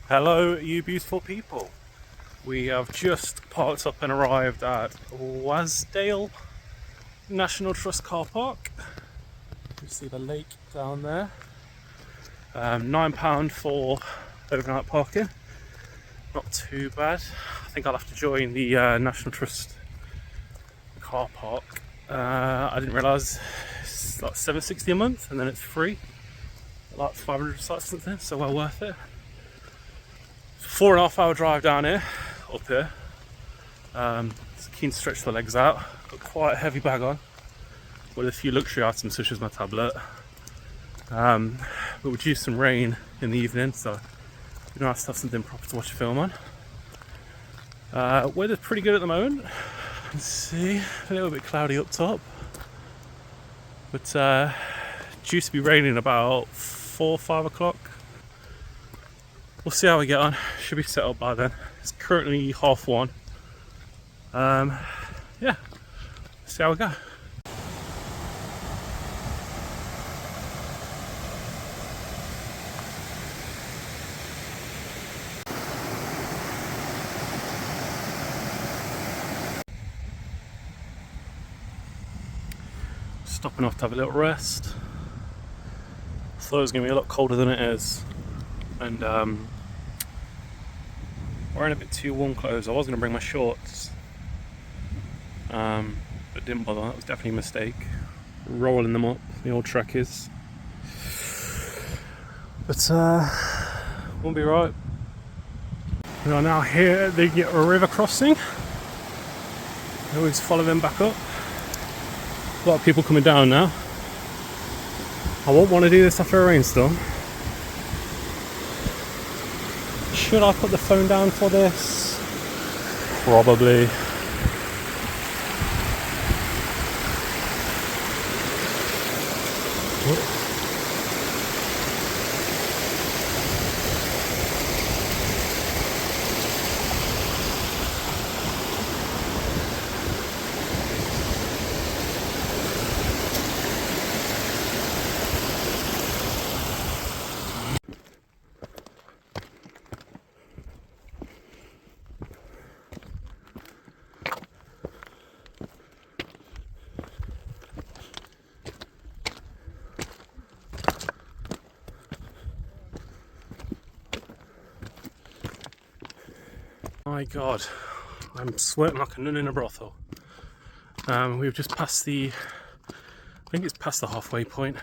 Hello, you beautiful people. We have just parked up and arrived at Wasdale National Trust car park. You see the lake down there. £9 for overnight parking. Not too bad. I think I'll have to join the National Trust car park. I didn't realise it's like £7.60 a month and then it's free. Like 500 sites or something, so well worth it. 4.5 hour drive down here, up here. It's keen to stretch the legs out. Got quite a heavy bag on, with a few luxury items such as my tablet. But we're due some rain in the evening, so we're gonna have to have something proper to watch a film on. Weather's pretty good at the moment. Let's see, a little bit cloudy up top, but due to be raining about 4 or 5 o'clock. We'll see how we get on. Should be set up by then. It's currently 1:30. Yeah, see how we go. Stopping off to have a little rest. Thought it was going to be a lot colder than it is, and wearing a bit too warm clothes. I was going to bring my shorts, but didn't bother. That was definitely a mistake. Rolling them up, the old trackies. But won't be right. We are now here at the river crossing. I always follow them back up. A lot of people coming down now. I won't want to do this after a rainstorm. Should I put the phone down for this? Probably. My God, I'm sweating like a nun in a brothel. We've just passed I think it's past the halfway point.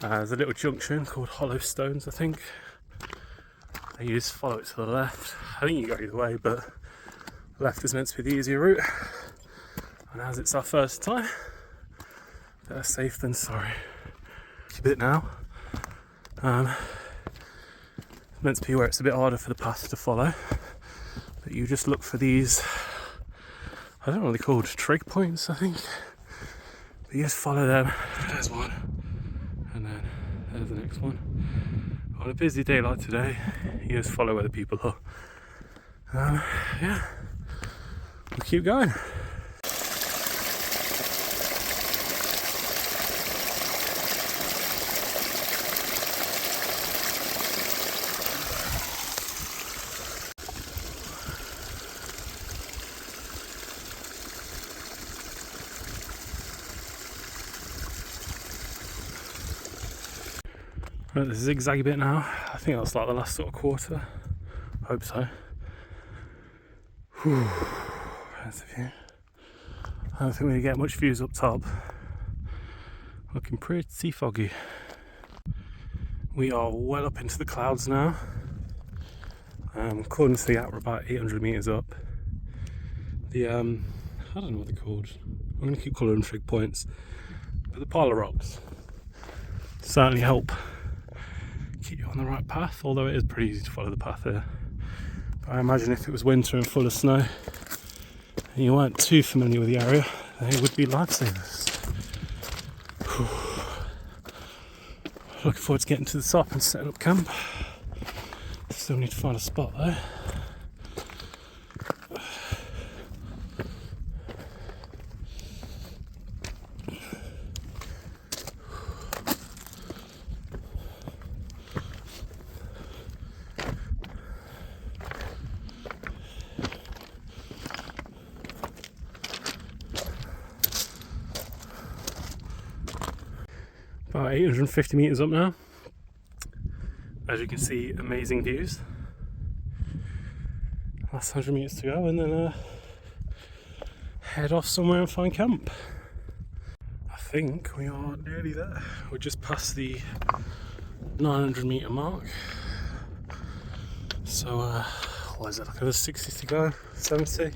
There's a little junction called Hollow Stones, I think. You just follow it to the left. I think you go either way, but left is meant to be the easier route. And as it's our first time, better safe than sorry. A bit now. It's meant to be where it's a bit harder for the path to follow. But you just look for these, I don't know what they're called, trig points, I think. But you just follow them. There's one, and then there's the next one. On a busy day like today, you just follow where the people are. Yeah, we'll keep going. Right, the zigzaggy bit now. I think that's like the last sort of quarter. Hope so. Whew. There's the view. I don't think we get much views up top. Looking pretty foggy. We are well up into the clouds now. According to the app, we're about 800 metres up. I don't know what they're called. I'm going to keep calling them trig points. But the pile of rocks certainly help keep you on the right path, although it is pretty easy to follow the path here. But I imagine if it was winter and full of snow and you weren't too familiar with the area, they would be lifesavers. Looking forward to getting to the top and setting up camp. Still need to find a spot though. about 850 metres up now. As you can see, amazing views. Last 100 metres to go, and then head off somewhere and find camp. I think we are nearly there. We're just past the 900 metre mark. So, what is it, like another 60 to go? 70?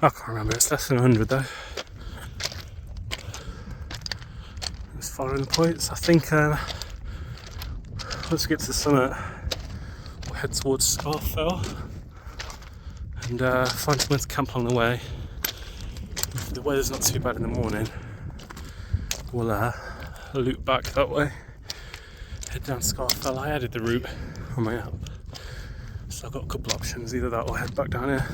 I can't remember, it's less than 100 though. Just following the points. I think once we get to the summit, we'll head towards Scafell and find somewhere to camp along the way. If the weather's not too bad in the morning, we'll loop back that way, head down Scafell. I added the route on my app, so I've got a couple options, either that or head back down here.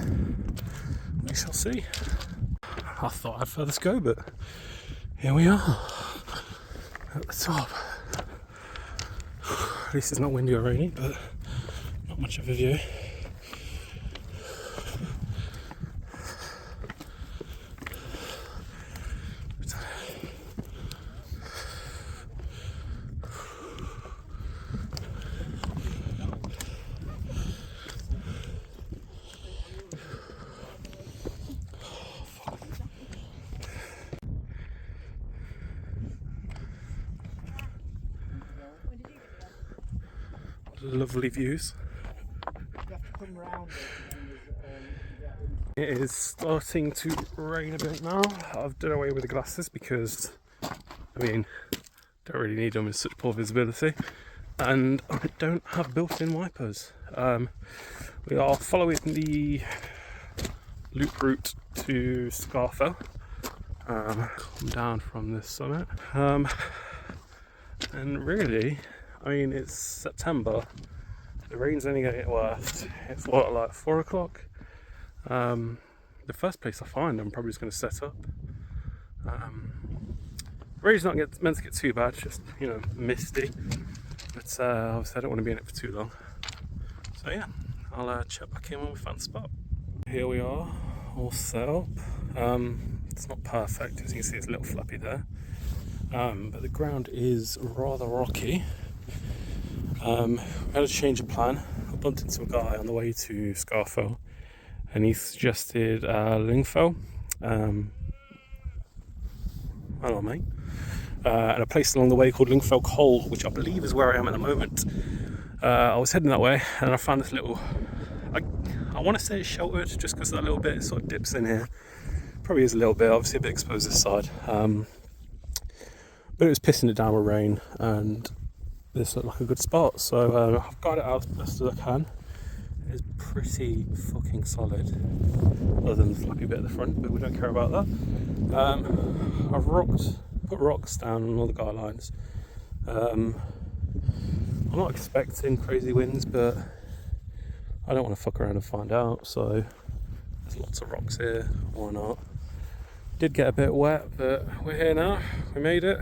We shall see. I thought I'd further go, but here we are at the top. At least it's not windy or rainy, but not much of a view. Lovely views. It is starting to rain a bit now. I've done away with the glasses because, I mean, don't really need them in such poor visibility, and I don't have built-in wipers. We are following the loop route to Scafell. Come down from this summit, and really, I mean, it's September, the rain's only going to get worse. It's what, like 4 o'clock? The first place I find, I'm probably just going to set up. Rain's not meant to get too bad, it's just, you know, misty. But obviously I don't want to be in it for too long. So yeah, I'll check back in when we find the spot. Here we are, all set up. It's not perfect, as you can see it's a little flappy there. But the ground is rather rocky. We had a change of plan. I bumped into a guy on the way to Scafell, and he suggested Lingmell. Hello, mate. And a place along the way called Scafell Pike, which I believe is where I am at the moment. I was heading that way, and I found this little, I want to say it's sheltered, just because that little bit sort of dips in here. Probably is a little bit, obviously a bit exposed this side. But it was pissing it down with rain, and this looked like a good spot, so I've got it out as best as I can. It's pretty fucking solid, other than the flappy bit at the front, but we don't care about that. I've put rocks down on all the guy lines. I'm not expecting crazy winds, but I don't want to fuck around and find out, so there's lots of rocks here, why not? Did get a bit wet, but we're here now, we made it.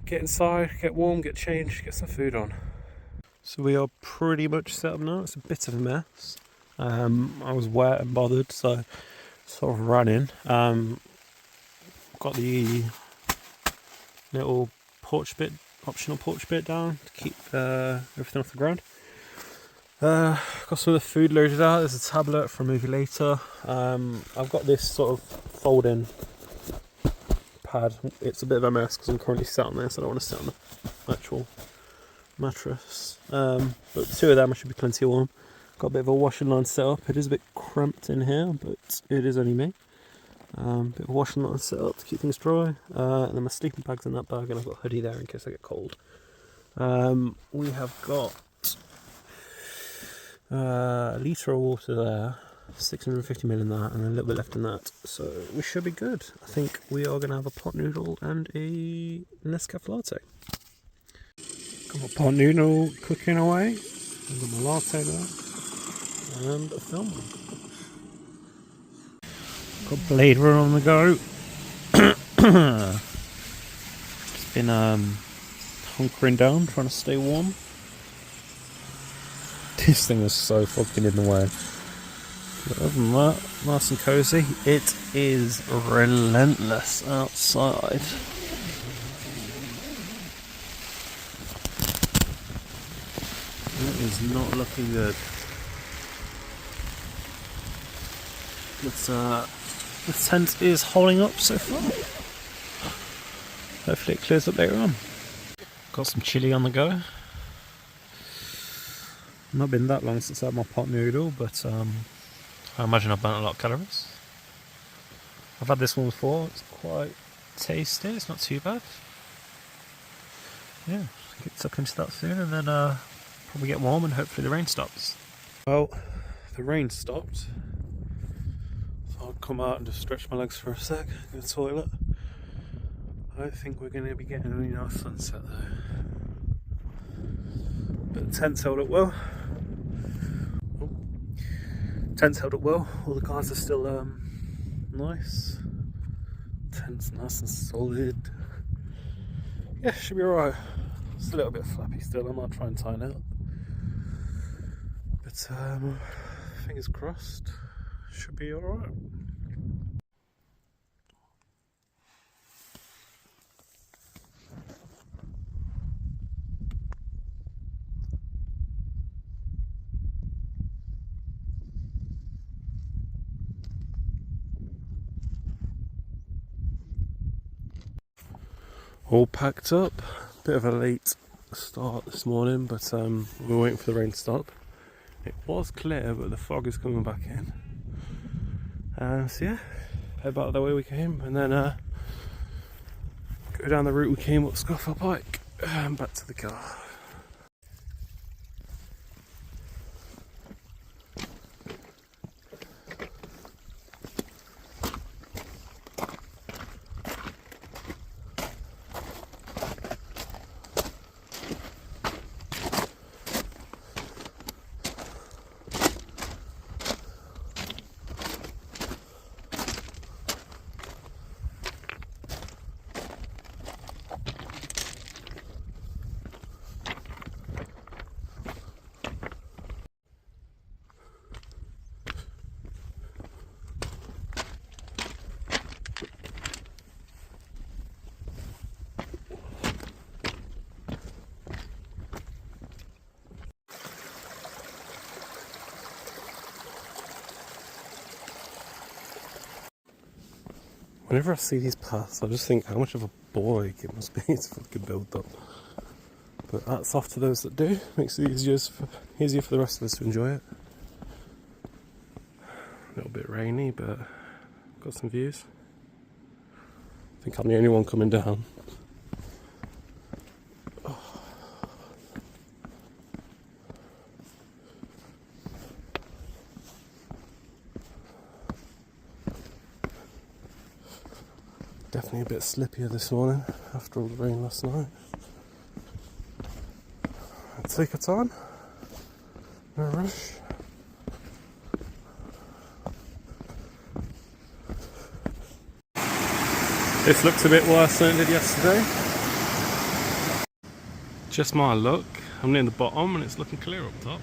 Get inside, get warm, get changed, get some food on. So we are pretty much set up now. It's a bit of a mess. I was wet and bothered, so sort of ran in. Got the little porch bit, optional porch bit down to keep everything off the ground. Got some of the food loaded out. There's a tablet for a movie later. I've got this sort of fold-in pad. It's a bit of a mess because I'm currently sat on this. I don't want to sit on the actual mattress. But two of them I should be plenty warm. Got a bit of a washing line set up. It is a bit cramped in here, but it is only me. Bit of a washing line set up to keep things dry. And then my sleeping bag's in that bag, and I've got a hoodie there in case I get cold. We have got a litre of water there, 650ml in that, and a little bit left in that, so we should be good. I think we are going to have a pot noodle and a Nescafe latte. Got my pot noodle cooking away, I've got my latte there, and a film. Got Blade Runner on the go. Just been hunkering down, trying to stay warm. This thing is so fucking in the way. But other than that, nice and cosy. It is relentless outside. It is not looking good. The tent is holding up so far. Hopefully it clears up later on. Got some chilli on the go. Not been that long since I had my pot noodle, but I imagine I've burnt a lot of calories. I've had this one before, it's quite tasty, it's not too bad. Yeah, get stuck into that soon and then probably get warm and hopefully the rain stops. Well, the rain stopped. So I'll come out and just stretch my legs for a sec, go to the toilet. I don't think we're going to be getting any nice sunset though. But the tent's held up well. Tent's held up well, all the guys are still nice. Tent's nice and solid. Yeah, should be alright. It's a little bit flappy still, I might try and tighten it up. But fingers crossed, should be alright. All packed up, bit of a late start this morning, but we were waiting for the rain to stop. It was clear, but the fog is coming back in. So yeah, head back the way we came, and then go down the route we came up Scafell Pike, and back to the car. Whenever I see these paths, I just think how much of a bore ache it must be to fucking build up. But that's off to those that do. Makes it easier for the rest of us to enjoy it. A little bit rainy, but got some views. I think I'm the only one coming down. Definitely a bit slippier this morning after all the rain last night. Take your time, no rush. This looks a bit worse than it did yesterday. Just my luck, I'm near the bottom and it's looking clear up top.